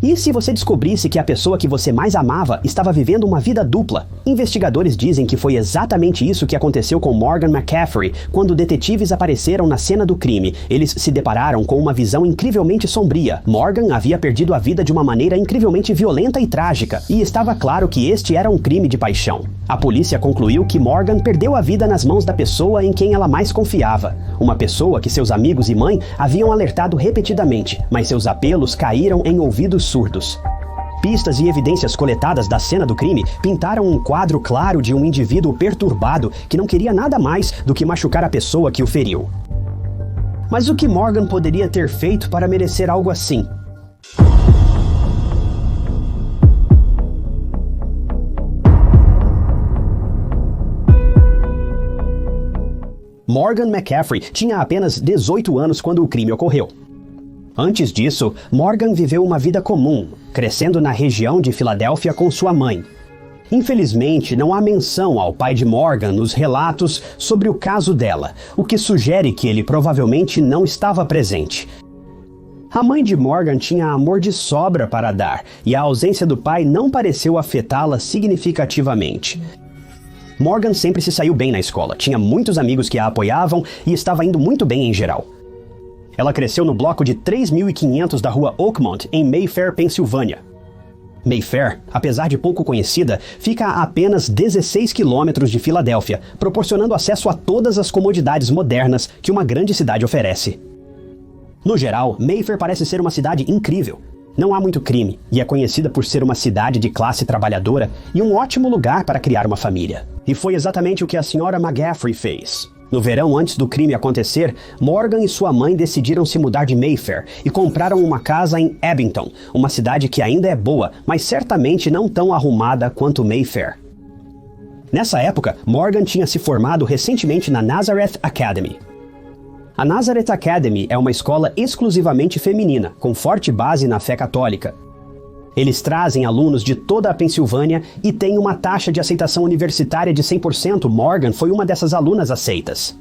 E se você descobrisse que a pessoa que você mais amava estava vivendo uma vida dupla? Investigadores dizem que foi exatamente isso que aconteceu com Morgan McCaffrey quando detetives apareceram na cena do crime. Eles se depararam com uma visão incrivelmente sombria. Morgan havia perdido a vida de uma maneira incrivelmente violenta e trágica, e estava claro que este era um crime de paixão. A polícia concluiu que Morgan perdeu a vida nas mãos da pessoa em quem ela mais confiava. Uma pessoa que seus amigos e mãe haviam alertado repetidamente, mas seus apelos caíram em ouvidos surdos. Pistas e evidências coletadas da cena do crime pintaram um quadro claro de um indivíduo perturbado que não queria nada mais do que machucar a pessoa que o feriu. Mas o que Morgan poderia ter feito para merecer algo assim? Morgan McCaffrey tinha apenas 18 anos quando o crime ocorreu. Antes disso, Morgan viveu uma vida comum, crescendo na região de Filadélfia com sua mãe. Infelizmente, não há menção ao pai de Morgan nos relatos sobre o caso dela, o que sugere que ele provavelmente não estava presente. A mãe de Morgan tinha amor de sobra para dar, e a ausência do pai não pareceu afetá-la significativamente. Morgan sempre se saiu bem na escola, tinha muitos amigos que a apoiavam e estava indo muito bem em geral. Ela cresceu no bloco de 3.500 da rua Oakmont, em Mayfair, Pensilvânia. Mayfair, apesar de pouco conhecida, fica a apenas 16 quilômetros de Filadélfia, proporcionando acesso a todas as comodidades modernas que uma grande cidade oferece. No geral, Mayfair parece ser uma cidade incrível. Não há muito crime, e é conhecida por ser uma cidade de classe trabalhadora e um ótimo lugar para criar uma família. E foi exatamente o que a senhora McCaffrey fez. No verão antes do crime acontecer, Morgan e sua mãe decidiram se mudar de Mayfair e compraram uma casa em Abington, uma cidade que ainda é boa, mas certamente não tão arrumada quanto Mayfair. Nessa época, Morgan tinha se formado recentemente na Nazareth Academy. A Nazareth Academy é uma escola exclusivamente feminina, com forte base na fé católica. Eles trazem alunos de toda a Pensilvânia e têm uma taxa de aceitação universitária de 100%. Morgan foi uma dessas alunas aceitas.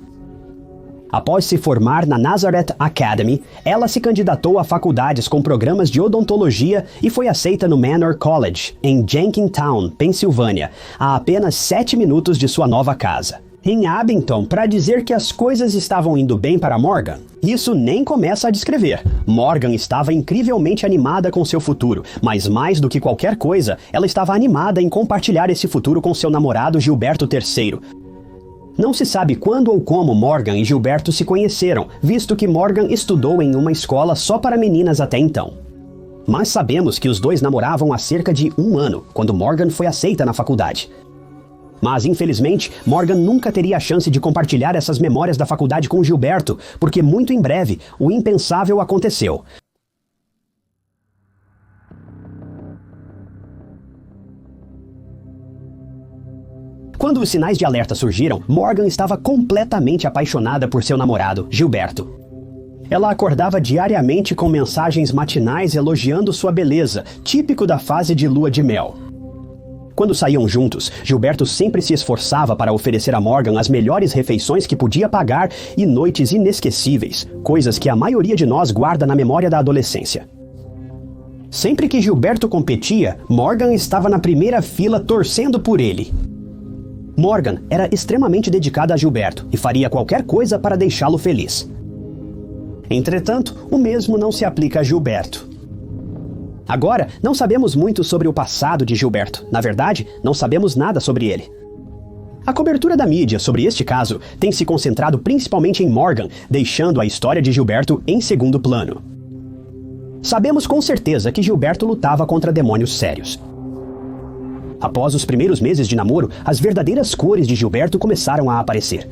Após se formar na Nazareth Academy, ela se candidatou a faculdades com programas de odontologia e foi aceita no Manor College, em Jenkintown, Pensilvânia, a apenas 7 minutos de sua nova casa. Em Abington, para dizer que as coisas estavam indo bem para Morgan, isso nem começa a descrever. Morgan estava incrivelmente animada com seu futuro, mas mais do que qualquer coisa, ela estava animada em compartilhar esse futuro com seu namorado Gilberto III. Não se sabe quando ou como Morgan e Gilberto se conheceram, visto que Morgan estudou em uma escola só para meninas até então. Mas sabemos que os dois namoravam há cerca de 1 ano, quando Morgan foi aceita na faculdade. Mas, infelizmente, Morgan nunca teria a chance de compartilhar essas memórias da faculdade com Gilberto, porque muito em breve, o impensável aconteceu. Quando os sinais de alerta surgiram, Morgan estava completamente apaixonada por seu namorado, Gilberto. Ela acordava diariamente com mensagens matinais elogiando sua beleza, típico da fase de lua de mel. Quando saíam juntos, Gilberto sempre se esforçava para oferecer a Morgan as melhores refeições que podia pagar e noites inesquecíveis, coisas que a maioria de nós guarda na memória da adolescência. Sempre que Gilberto competia, Morgan estava na primeira fila torcendo por ele. Morgan era extremamente dedicada a Gilberto e faria qualquer coisa para deixá-lo feliz. Entretanto, o mesmo não se aplica a Gilberto. Agora, não sabemos muito sobre o passado de Gilberto. Na verdade, não sabemos nada sobre ele. A cobertura da mídia sobre este caso tem se concentrado principalmente em Morgan, deixando a história de Gilberto em segundo plano. Sabemos com certeza que Gilberto lutava contra demônios sérios. Após os primeiros meses de namoro, as verdadeiras cores de Gilberto começaram a aparecer.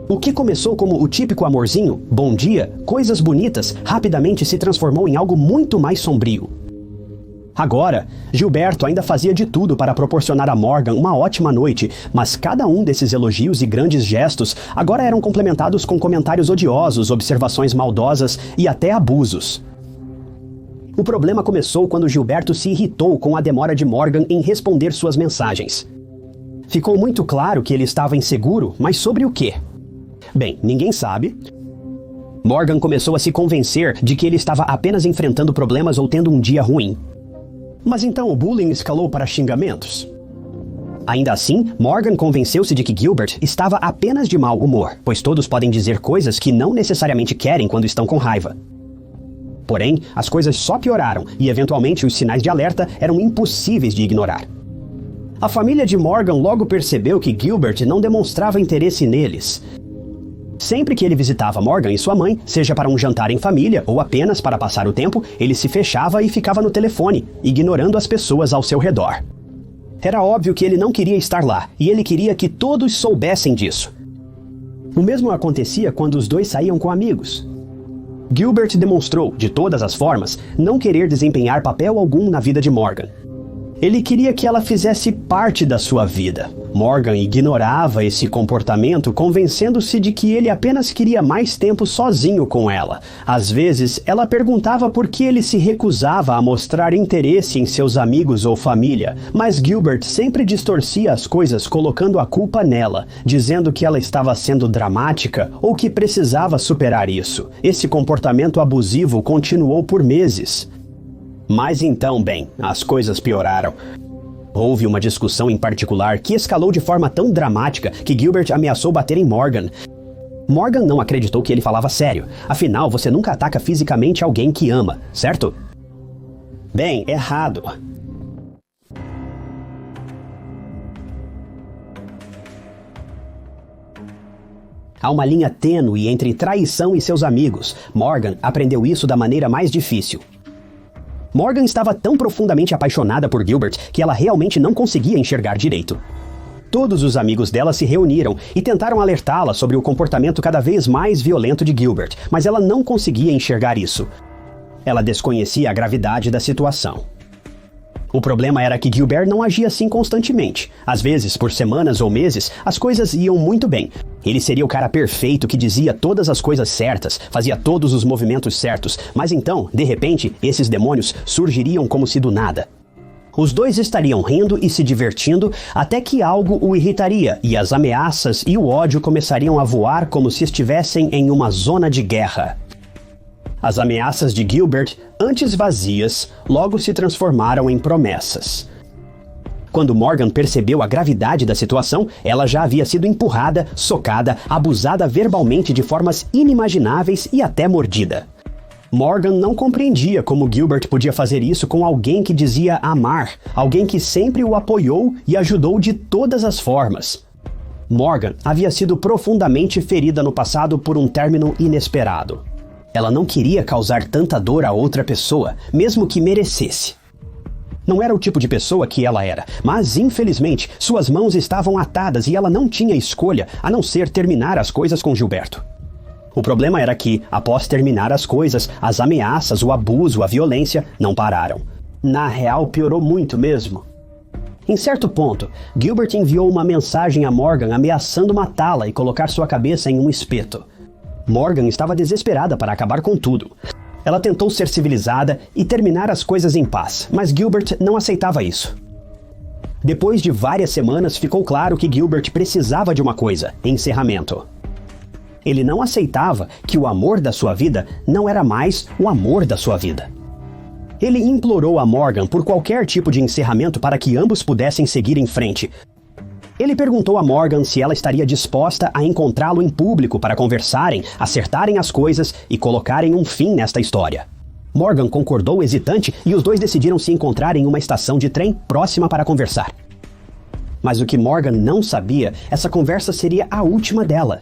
O que começou como o típico amorzinho, bom dia, coisas bonitas, rapidamente se transformou em algo muito mais sombrio. Agora, Gilberto ainda fazia de tudo para proporcionar a Morgan uma ótima noite, mas cada um desses elogios e grandes gestos agora eram complementados com comentários odiosos, observações maldosas e até abusos. O problema começou quando Gilberto se irritou com a demora de Morgan em responder suas mensagens. Ficou muito claro que ele estava inseguro, mas sobre o quê? Bem, ninguém sabe. Morgan começou a se convencer de que ele estava apenas enfrentando problemas ou tendo um dia ruim. Mas então o bullying escalou para xingamentos. Ainda assim, Morgan convenceu-se de que Gilbert estava apenas de mau humor, pois todos podem dizer coisas que não necessariamente querem quando estão com raiva. Porém, as coisas só pioraram e eventualmente os sinais de alerta eram impossíveis de ignorar. A família de Morgan logo percebeu que Gilbert não demonstrava interesse neles. Sempre que ele visitava Morgan e sua mãe, seja para um jantar em família ou apenas para passar o tempo, ele se fechava e ficava no telefone, ignorando as pessoas ao seu redor. Era óbvio que ele não queria estar lá, e ele queria que todos soubessem disso. O mesmo acontecia quando os dois saíam com amigos. Gilbert demonstrou, de todas as formas, não querer desempenhar papel algum na vida de Morgan. Ele queria que ela fizesse parte da sua vida. Morgan ignorava esse comportamento, convencendo-se de que ele apenas queria mais tempo sozinho com ela. Às vezes, ela perguntava por que ele se recusava a mostrar interesse em seus amigos ou família, mas Gilbert sempre distorcia as coisas colocando a culpa nela, dizendo que ela estava sendo dramática ou que precisava superar isso. Esse comportamento abusivo continuou por meses. Mas então, bem, as coisas pioraram. Houve uma discussão em particular que escalou de forma tão dramática que Gilbert ameaçou bater em Morgan. Morgan não acreditou que ele falava sério. Afinal, você nunca ataca fisicamente alguém que ama, certo? Bem, errado. Há uma linha tênue entre traição e seus amigos. Morgan aprendeu isso da maneira mais difícil. Morgan estava tão profundamente apaixonada por Gilbert que ela realmente não conseguia enxergar direito. Todos os amigos dela se reuniram e tentaram alertá-la sobre o comportamento cada vez mais violento de Gilbert, mas ela não conseguia enxergar isso. Ela desconhecia a gravidade da situação. O problema era que Gilbert não agia assim constantemente. Às vezes, por semanas ou meses, as coisas iam muito bem. Ele seria o cara perfeito que dizia todas as coisas certas, fazia todos os movimentos certos, mas então, de repente, esses demônios surgiriam como se do nada. Os dois estariam rindo e se divertindo até que algo o irritaria e as ameaças e o ódio começariam a voar como se estivessem em uma zona de guerra. As ameaças de Gilbert, antes vazias, logo se transformaram em promessas. Quando Morgan percebeu a gravidade da situação, ela já havia sido empurrada, socada, abusada verbalmente de formas inimagináveis e até mordida. Morgan não compreendia como Gilbert podia fazer isso com alguém que dizia amar, alguém que sempre o apoiou e ajudou de todas as formas. Morgan havia sido profundamente ferida no passado por um término inesperado. Ela não queria causar tanta dor a outra pessoa, mesmo que merecesse. Não era o tipo de pessoa que ela era, mas infelizmente suas mãos estavam atadas e ela não tinha escolha a não ser terminar as coisas com Gilberto. O problema era que, após terminar as coisas, as ameaças, o abuso, a violência não pararam. Na real, piorou muito mesmo. Em certo ponto, Gilbert enviou uma mensagem a Morgan ameaçando matá-la e colocar sua cabeça em um espeto. Morgan estava desesperada para acabar com tudo. Ela tentou ser civilizada e terminar as coisas em paz, mas Gilbert não aceitava isso. Depois de várias semanas, ficou claro que Gilbert precisava de uma coisa: encerramento. Ele não aceitava que o amor da sua vida não era mais o amor da sua vida. Ele implorou a Morgan por qualquer tipo de encerramento para que ambos pudessem seguir em frente. Ele perguntou a Morgan se ela estaria disposta a encontrá-lo em público para conversarem, acertarem as coisas e colocarem um fim nesta história. Morgan concordou hesitante e os dois decidiram se encontrar em uma estação de trem próxima para conversar. Mas o que Morgan não sabia, essa conversa seria a última dela.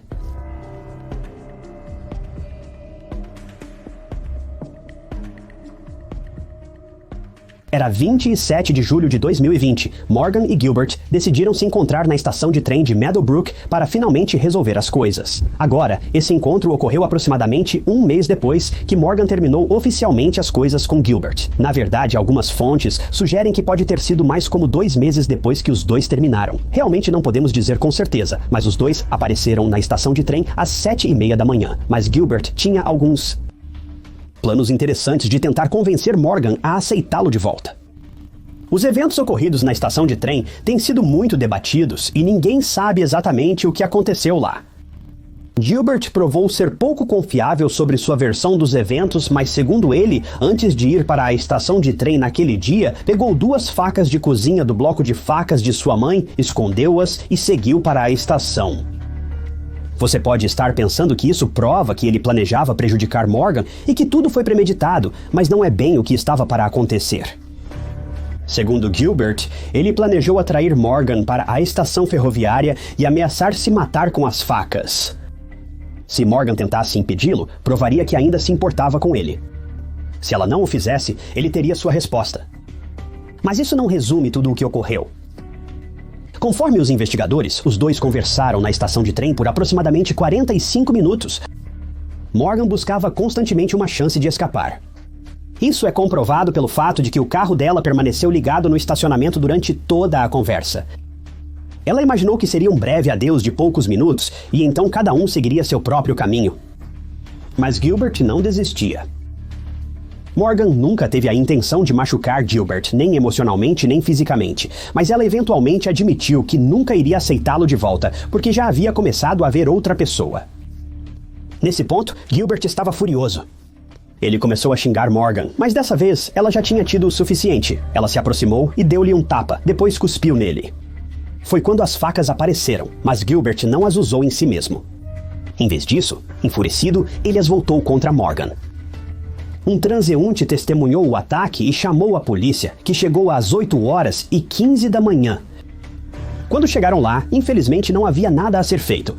Era 27 de julho de 2020. Morgan e Gilbert decidiram se encontrar na estação de trem de Meadowbrook para finalmente resolver as coisas. Agora, esse encontro ocorreu aproximadamente um mês depois que Morgan terminou oficialmente as coisas com Gilbert. Na verdade, algumas fontes sugerem que pode ter sido mais como 2 meses depois que os dois terminaram. Realmente não podemos dizer com certeza, mas os dois apareceram na estação de trem às 7:30 da manhã. Mas Gilbert tinha alguns planos interessantes de tentar convencer Morgan a aceitá-lo de volta. Os eventos ocorridos na estação de trem têm sido muito debatidos e ninguém sabe exatamente o que aconteceu lá. Gilbert provou ser pouco confiável sobre sua versão dos eventos, mas segundo ele, antes de ir para a estação de trem naquele dia, pegou 2 facas de cozinha do bloco de facas de sua mãe, escondeu-as e seguiu para a estação. Você pode estar pensando que isso prova que ele planejava prejudicar Morgan e que tudo foi premeditado, mas não é bem o que estava para acontecer. Segundo Gilbert, ele planejou atrair Morgan para a estação ferroviária e ameaçar se matar com as facas. Se Morgan tentasse impedi-lo, provaria que ainda se importava com ele. Se ela não o fizesse, ele teria sua resposta. Mas isso não resume tudo o que ocorreu. Conforme os investigadores, os dois conversaram na estação de trem por aproximadamente 45 minutos. Morgan buscava constantemente uma chance de escapar. Isso é comprovado pelo fato de que o carro dela permaneceu ligado no estacionamento durante toda a conversa. Ela imaginou que seria um breve adeus de poucos minutos e então cada um seguiria seu próprio caminho. Mas Gilbert não desistia. Morgan nunca teve a intenção de machucar Gilbert, nem emocionalmente nem fisicamente, mas ela eventualmente admitiu que nunca iria aceitá-lo de volta, porque já havia começado a ver outra pessoa. Nesse ponto, Gilbert estava furioso. Ele começou a xingar Morgan, mas dessa vez ela já tinha tido o suficiente. Ela se aproximou e deu-lhe um tapa, depois cuspiu nele. Foi quando as facas apareceram, mas Gilbert não as usou em si mesmo. Em vez disso, enfurecido, ele as voltou contra Morgan. Um transeunte testemunhou o ataque e chamou a polícia, que chegou às 8h15 da manhã. Quando chegaram lá, infelizmente não havia nada a ser feito.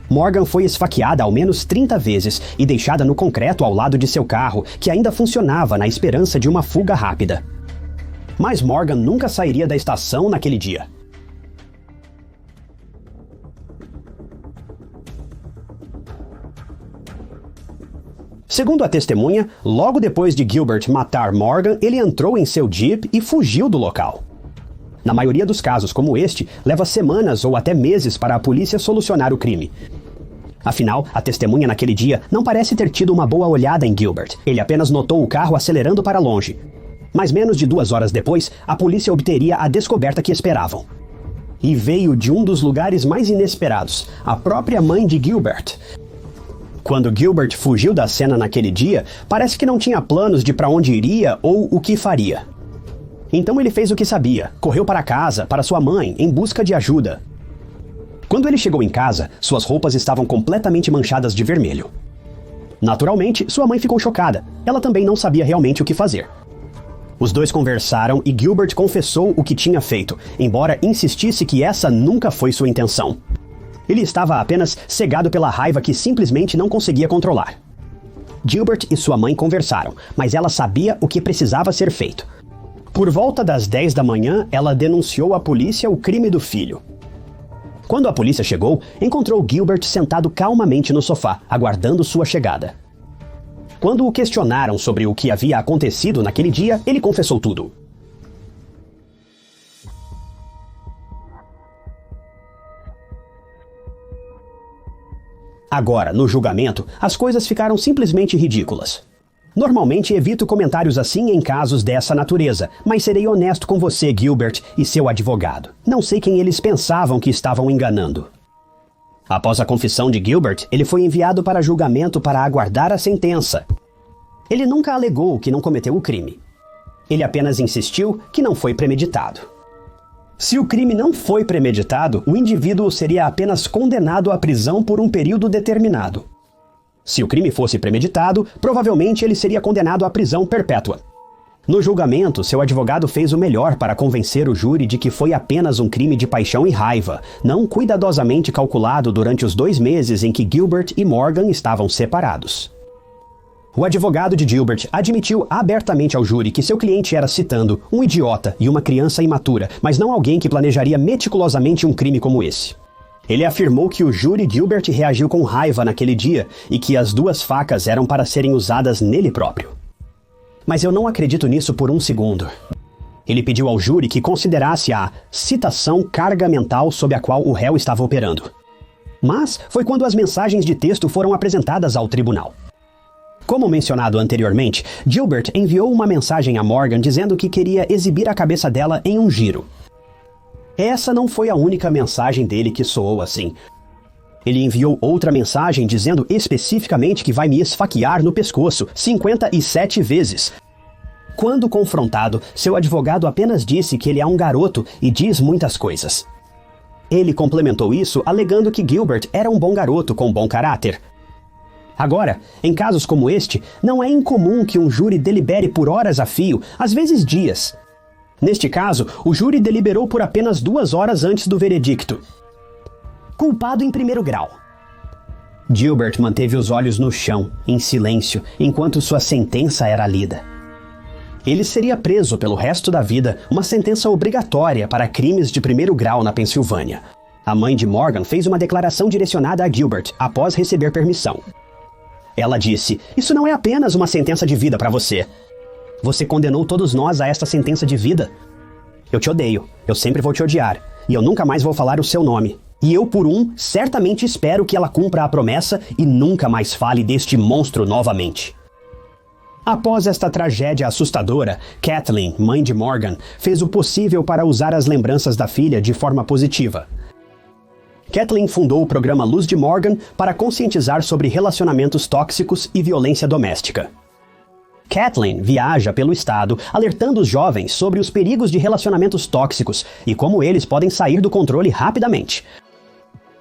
Morgan foi esfaqueada ao menos 30 vezes e deixada no concreto ao lado de seu carro, que ainda funcionava na esperança de uma fuga rápida. Mas Morgan nunca sairia da estação naquele dia. Segundo a testemunha, logo depois de Gilbert matar Morgan, ele entrou em seu Jeep e fugiu do local. Na maioria dos casos como este, leva semanas ou até meses para a polícia solucionar o crime. Afinal, a testemunha naquele dia não parece ter tido uma boa olhada em Gilbert. Ele apenas notou o carro acelerando para longe. Mas menos de 2 horas depois, a polícia obteria a descoberta que esperavam. E veio de um dos lugares mais inesperados, a própria mãe de Gilbert. Quando Gilbert fugiu da cena naquele dia, parece que não tinha planos de para onde iria ou o que faria. Então ele fez o que sabia, correu para casa, para sua mãe, em busca de ajuda. Quando ele chegou em casa, suas roupas estavam completamente manchadas de vermelho. Naturalmente, sua mãe ficou chocada. Ela também não sabia realmente o que fazer. Os dois conversaram e Gilbert confessou o que tinha feito, embora insistisse que essa nunca foi sua intenção. Ele estava apenas cegado pela raiva que simplesmente não conseguia controlar. Gilbert e sua mãe conversaram, mas ela sabia o que precisava ser feito. Por volta das 10 da manhã, ela denunciou à polícia o crime do filho. Quando a polícia chegou, encontrou Gilbert sentado calmamente no sofá, aguardando sua chegada. Quando o questionaram sobre o que havia acontecido naquele dia, ele confessou tudo. Agora, no julgamento, as coisas ficaram simplesmente ridículas. Normalmente evito comentários assim em casos dessa natureza, mas serei honesto com você, Gilbert, e seu advogado. Não sei quem eles pensavam que estavam enganando. Após a confissão de Gilbert, ele foi enviado para julgamento para aguardar a sentença. Ele nunca alegou que não cometeu o crime. Ele apenas insistiu que não foi premeditado. Se o crime não foi premeditado, o indivíduo seria apenas condenado à prisão por um período determinado. Se o crime fosse premeditado, provavelmente ele seria condenado à prisão perpétua. No julgamento, seu advogado fez o melhor para convencer o júri de que foi apenas um crime de paixão e raiva, não cuidadosamente calculado durante os 2 meses em que Gilbert e Morgan estavam separados. O advogado de Gilbert admitiu abertamente ao júri que seu cliente era, citando, um idiota e uma criança imatura, mas não alguém que planejaria meticulosamente um crime como esse. Ele afirmou que o júri Gilbert reagiu com raiva naquele dia e que as 2 facas eram para serem usadas nele próprio. Mas eu não acredito nisso por um segundo. Ele pediu ao júri que considerasse a citação carga mental sob a qual o réu estava operando. Mas foi quando as mensagens de texto foram apresentadas ao tribunal. Como mencionado anteriormente, Gilbert enviou uma mensagem a Morgan dizendo que queria exibir a cabeça dela em um giro. Essa não foi a única mensagem dele que soou assim. Ele enviou outra mensagem dizendo especificamente que vai me esfaquear no pescoço 57 vezes. Quando confrontado, seu advogado apenas disse que ele é um garoto e diz muitas coisas. Ele complementou isso alegando que Gilbert era um bom garoto com bom caráter. Agora, em casos como este, não é incomum que um júri delibere por horas a fio, às vezes dias. Neste caso, o júri deliberou por apenas 2 horas antes do veredicto. Culpado em primeiro grau. Gilbert manteve os olhos no chão, em silêncio, enquanto sua sentença era lida. Ele seria preso pelo resto da vida, uma sentença obrigatória para crimes de primeiro grau na Pensilvânia. A mãe de Morgan fez uma declaração direcionada a Gilbert após receber permissão. Ela disse: "Isso não é apenas uma sentença de vida para você. Você condenou todos nós a esta sentença de vida. Eu te odeio, eu sempre vou te odiar, e eu nunca mais vou falar o seu nome. E eu, por certamente espero que ela cumpra a promessa e nunca mais fale deste monstro novamente." Após esta tragédia assustadora, Kathleen, mãe de Morgan, fez o possível para usar as lembranças da filha de forma positiva. Kathleen fundou o programa Luz de Morgan para conscientizar sobre relacionamentos tóxicos e violência doméstica. Kathleen viaja pelo estado alertando os jovens sobre os perigos de relacionamentos tóxicos e como eles podem sair do controle rapidamente.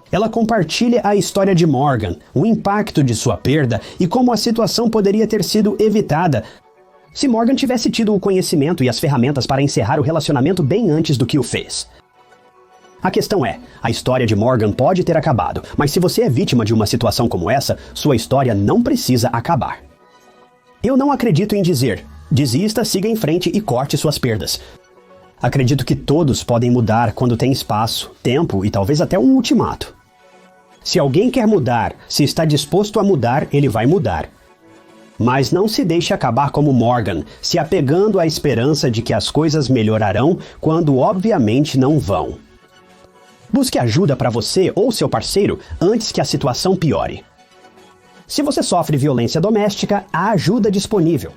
Ela compartilha a história de Morgan, o impacto de sua perda e como a situação poderia ter sido evitada se Morgan tivesse tido o conhecimento e as ferramentas para encerrar o relacionamento bem antes do que o fez. A questão é, a história de Morgan pode ter acabado, mas se você é vítima de uma situação como essa, sua história não precisa acabar. Eu não acredito em dizer, desista, siga em frente e corte suas perdas. Acredito que todos podem mudar quando tem espaço, tempo e talvez até um ultimato. Se alguém quer mudar, se está disposto a mudar, ele vai mudar. Mas não se deixe acabar como Morgan, se apegando à esperança de que as coisas melhorarão quando obviamente não vão. Busque ajuda para você ou seu parceiro antes que a situação piore. Se você sofre violência doméstica, há ajuda disponível.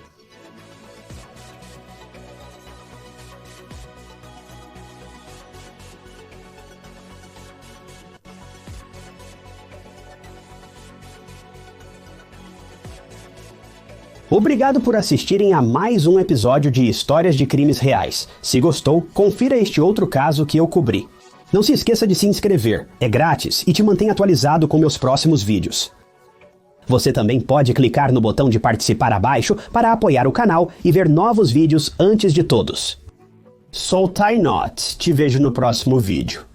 Obrigado por assistirem a mais um episódio de Histórias de Crimes Reais. Se gostou, confira este outro caso que eu cobri. Não se esqueça de se inscrever, é grátis e te mantém atualizado com meus próximos vídeos. Você também pode clicar no botão de participar abaixo para apoiar o canal e ver novos vídeos antes de todos. Sou Ty Not, te vejo no próximo vídeo.